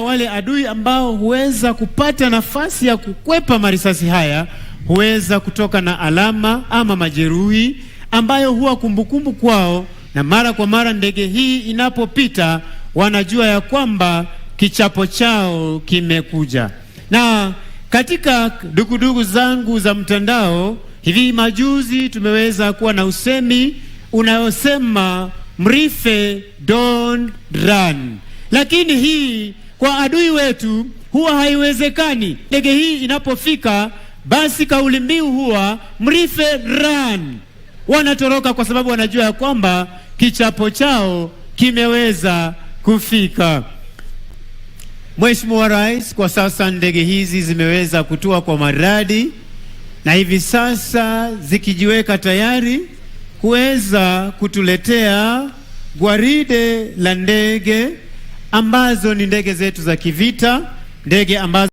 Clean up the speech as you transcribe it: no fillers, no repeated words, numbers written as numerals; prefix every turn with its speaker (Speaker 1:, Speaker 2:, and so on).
Speaker 1: Wale adui ambao huweza kupata nafasi ya kukwepa marisasi haya huweza kutoka na alama ama majeruhi ambayo huwa kumbukumbu kwao, na mara kwa mara ndege hii inapopita wanajua ya kwamba kichapo chao kimekuja. Na katika dukuduku zangu za mtandao hivi majuzi tumeweza kuwa na usemi unayosema Murife don't run, lakini hii kwa adui wetu huwa haiwezekani. Ndege hii inapofika basi kauli mbiu huwa Murife run. Wanatoroka kwa sababu wanajua ya kwamba kichapo chao kimeweza kufika. Mheshimiwa Rais, kwa sasa ndege hizi zimeweza kutua kwa maradi na hivi sasa zikijiweka tayari kuweza kutuletea gwaride la ndege ambazo ni ndege zetu za kivita, ndege ambazo